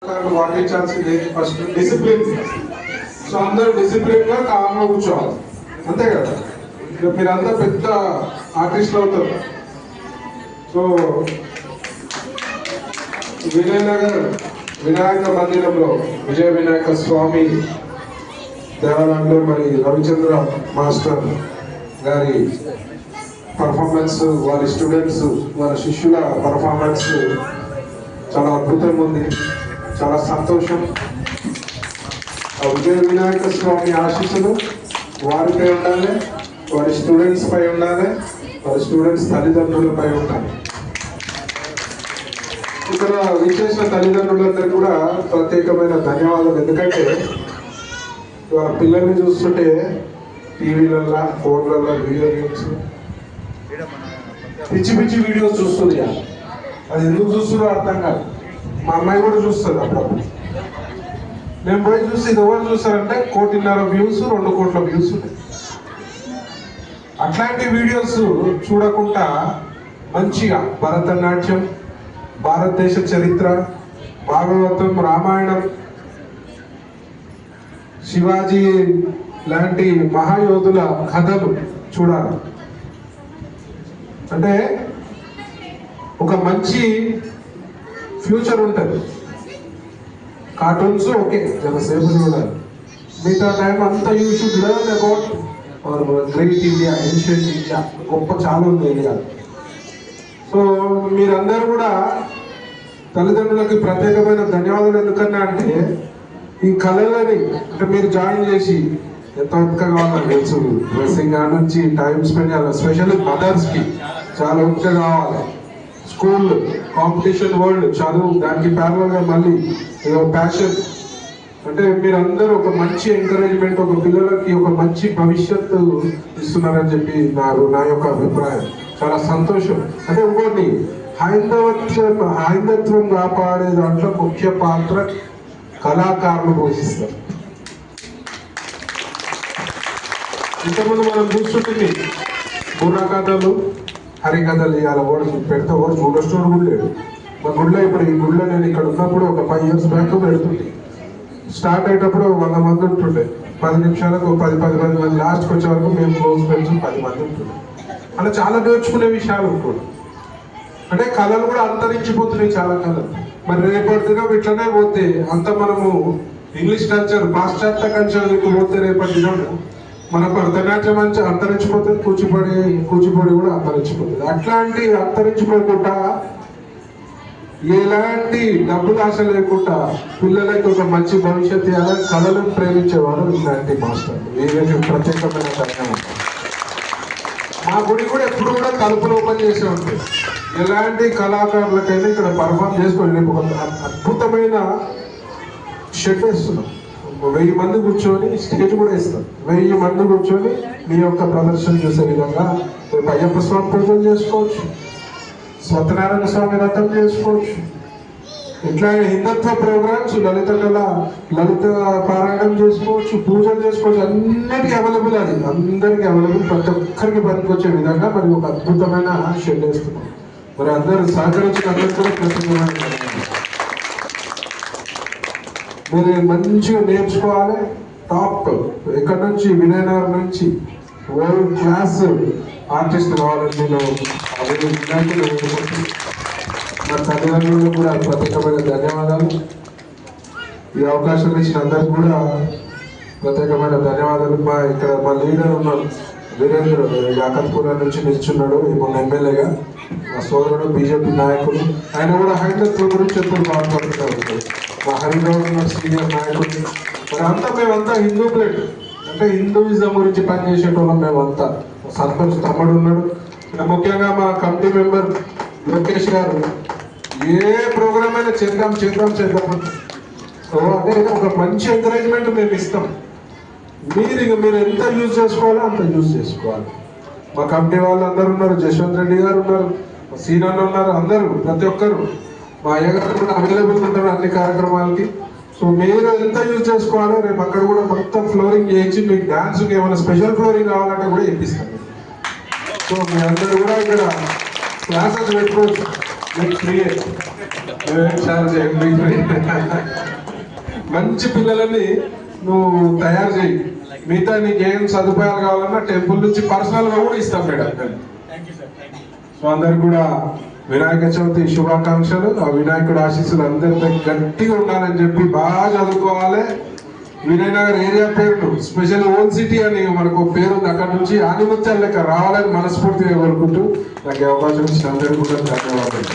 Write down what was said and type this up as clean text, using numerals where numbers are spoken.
పాటించాల్సింది first discipline. So అందరూ discipline గా కామ్గా కూర్చోవాలి, అంతే కదా. ఇక మీరంతా పెద్ద ఆర్టిస్టులు అవుతారు. సో విజయనగర్ వినాయక మందిరంలో విజయ వినాయక స్వామి దేవాలయంలో మరి రవిచంద్ర మాస్టర్ గారి పర్ఫార్మెన్స్, వారి స్టూడెంట్స్, వారి శిష్యుల పర్ఫార్మెన్స్ చాలా అద్భుతంగా ఉంది. చాలా సంతోషం. విజయ వినాయక స్వామి ఆశీస్సులు వారిపై ఉండాలి, వారి స్టూడెంట్స్ పై ఉండాలి, వారి స్టూడెంట్స్ తల్లిదండ్రులపై ఉండాలి. ఇక్కడ విశేష తల్లిదండ్రులందరికీ కూడా ప్రత్యేకమైన ధన్యవాదాలు. ఎందుకంటే వాళ్ళ పిల్లల్ని చూస్తుంటే టీవీలలో, ఫోన్లలో, వీడియో గేమ్స్, పిచ్చి పిచ్చి వీడియోస్ చూస్తుంది. అది ఎందుకు చూస్తుందో అర్థం కాదు. మా అమ్మాయి కూడా చూస్తుంది అప్పుడప్పుడు. నేను పోయి చూసి ఇది ఎవరు చూస్తారంటే 1.5 కోట్ల వ్యూస్, 2 కోట్ల వ్యూస్ ఉన్నాయి. అట్లాంటి వీడియోస్ చూడకుండా మంచిగా భరతనాట్యం, భారతదేశ చరిత్ర, భాగవతం, రామాయణం, శివాజీ లాంటి మహాయోధుల కథలు చూడాలి. అంటే ఒక మంచి ఫ్యూచర్ ఉంటుంది. కార్టూన్స్ ఓకే, జనసేపు చూడాలి. మిగతా టైం అంతా you should learn about our great India, ancient India. గొప్ప చాలా ఉంది ఇండియా. సో మీరందరూ కూడా తల్లిదండ్రులకి ప్రత్యేకమైన ధన్యవాదాలు. ఎందుకన్నా అంటే ఈ కళలని అంటే మీరు జాయిన్ చేసి ఎంత ఓపిక కావాలని తెలుసు. డ్రెస్సింగ్ నుంచి టైం స్పెండ్ చేయాలి. ఎస్పెషల్లీ మదర్స్కి చాలా ఓపిక కావాలి. స్కూల్ కాంపిటీషన్, వరల్డ్ చదువు, దానికి ప్యారల్గా మళ్ళీ ప్యాషన్. అంటే మీరందరూ ఒక మంచి ఎంకరేజ్మెంట్, ఒక పిల్లలకి ఒక మంచి భవిష్యత్తు ఇస్తున్నారని చెప్పి నా యొక్క అభిప్రాయం. చాలా సంతోషం. అంటే ఇంకోటి, హైందత్వం కాపాడే దాంట్లో ముఖ్య పాత్ర కళాకారులు పోషిస్తారు. ఇంతకుముందు మనం చూస్తుంటుంది బుర్రకథలు, హరికథలు. ఇవాళ ఓడి పెడితే ఓడి చూడొచ్చు కూడా లేడు. మా గుడిలో ఇప్పుడు ఈ గుడిలో నేను ఇక్కడ ఉన్నప్పుడు ఒక 5 years బ్యాక్ పెడుతుంది. స్టార్ట్ అయ్యేటప్పుడు 100 మంది ఉంటుండే. 10 నిమిషాలకు 10 మంది, లాస్ట్కి వచ్చే వరకు మేము క్లోజ్ ఫ్రెండ్స్ 10 మంది ఉంటుండే. అలా చాలా నేర్చుకునే విషయాలు ఉంటుండే. అంటే కళలు కూడా అంతరించిపోతున్నాయి చాలా కళలు. మరి రేపటి దినం ఇట్లనే పోతే అంత మనము ఇంగ్లీష్ కల్చర్, పాశ్చాత్య కల్చర్ పోతే రేపటి దినము మన భరతనాట్యం అంతరించిపోతుంది, కూచిపూడి కూడా అంతరించిపోతుంది. అట్లాంటి అంతరించిపోకుండా ఎలాంటి డబ్బులు ఆశ లేకుండా పిల్లలకి ఒక మంచి భవిష్యత్తు ఇవ్వాలని కళలను ప్రేమించేవారు ఇలాంటి మాస్టర్లు. వీళ్ళకి ప్రత్యేకమైన ధన్యవాదాలు. మా గుడి కూడా ఎప్పుడు కూడా తలుపులు ఓపెన్ చేసే ఉంటుంది. ఎలాంటి కళాకారులకైనా ఇక్కడ పర్ఫామ్ చేసుకోండి. రేపు ఒక అద్భుతమైన షెడ్ వేస్తున్నాం. 1000 మంది కూర్చొని స్టేజ్ కూడా ఇస్తాం. 1000 మంది కూర్చొని మీ యొక్క ప్రదర్శన చేసే విధంగా రేపు అయ్యప్ప స్వామి పూజలు చేసుకోవచ్చు, సత్యనారాయణ స్వామి వ్రతం చేసుకోవచ్చు. ఇట్లా హిందుత్వ ప్రోగ్రామ్స్, లలిత పారాయణం చేసుకోవచ్చు, పూజలు చేసుకోవచ్చు. అన్నిటికీ అవైలబుల్. అది అందరికీ అవైలబుల్. ప్రతి ఒక్కరికి పనికొచ్చే విధంగా మరి ఒక అద్భుతమైన షెడ్ వేస్తున్నాం. మరి అందరూ సహకరించిన అందరూ కూడా ప్రత్యేకమైన మీరు మంచిగా నేర్చుకోవాలి. టాప్ ఎక్కడి నుంచి, విజయనగరం నుంచి వరల్డ్ క్లాస్ ఆర్టిస్ట్ కావాలని నేను మరి తల్లిదండ్రులకు కూడా ప్రత్యేకమైన ధన్యవాదాలు. ఈ అవకాశం ఇచ్చిన అందరికి కూడా ప్రత్యేకమైన ధన్యవాదాలు. ఇక్కడ మా లీడర్ ఉన్నాడు, వీరేంద్ర, యాకత్పురం నుంచి నిల్చున్నాడు మొన్న ఎమ్మెల్యేగా. మా సోదరుడు బీజేపీ నాయకుడు. ఆయన కూడా హైందత్వం గురించి ఎప్పుడు బాధపడుతూ మా హరిగౌడ్ ఉన్న సీనియర్ నాయకుడిని. మరి అంతా మేమంతా హిందూ ప్లేట్, అంటే హిందూయిజం గురించి పనిచేసేటోళ్ళం మేమంతా. సంతోష్ తమ్ముడు ఉన్నాడు. ముఖ్యంగా మా కమిటీ మెంబర్ లోకేష్ గారు ఏ ప్రోగ్రామ్ అయినా చేద్దాం. సో అంటే ఒక మంచి ఎంకరేజ్మెంట్ మేము ఇస్తాం. మీరు ఎంత యూజ్ చేసుకోవాలో అంత యూజ్ చేసుకోవాలి. మా కమిటీ వాళ్ళు అందరు ఉన్నారు. జశ్వంత్ రెడ్డి గారు ఉన్నారు, సీనియర్లు ఉన్నారు. అందరూ ప్రతి ఒక్కరు మా అయ్యగారు కూడా అవైలబుల్ ఉంటారు అన్ని కార్యక్రమాలకి. సో మీరు ఎంత యూజ్ చేసుకోవాలో రేపు అక్కడ కూడా మొత్తం ఫ్లోరింగ్ చేయించి మీకు డాన్స్కి ఏమైనా స్పెషల్ ఫ్లోరింగ్ కావాలంటే కూడా ఇప్పిస్తాను. సో మీ అందరూ కూడా ఇక్కడ క్లాసెస్ పెట్టుకోవచ్చు. మీకు ఫ్రీ, నువ్వేం చార్జ్ చేయండి, మీకు ఫ్రీ. మంచి పిల్లలని నువ్వు తయారు చేయి. మిగతా నీకేం సదుపాయాలు కావాలన్నా టెంపుల్ నుంచి పర్సనల్గా కూడా ఇస్తాం మేడం. సో అందరికి కూడా వినాయక చవితి శుభాకాంక్షలు. ఆ వినాయకుడు ఆశీస్సులు అందరితో గట్టిగా ఉండాలని చెప్పి బాగా చదువుకోవాలి. వినయనగర్ ఏరియా పేరు స్పెషల్ ఓన్ సిటీ అని మనకు పేరు ఉంది. అక్కడ నుంచి ఆనిముత్యాల లెక్క రావాలని మనస్ఫూర్తిగా కోరుకుంటూ నాకు అవకాశం ఇచ్చిన అందరికీ కూడా ధన్యవాదాలు.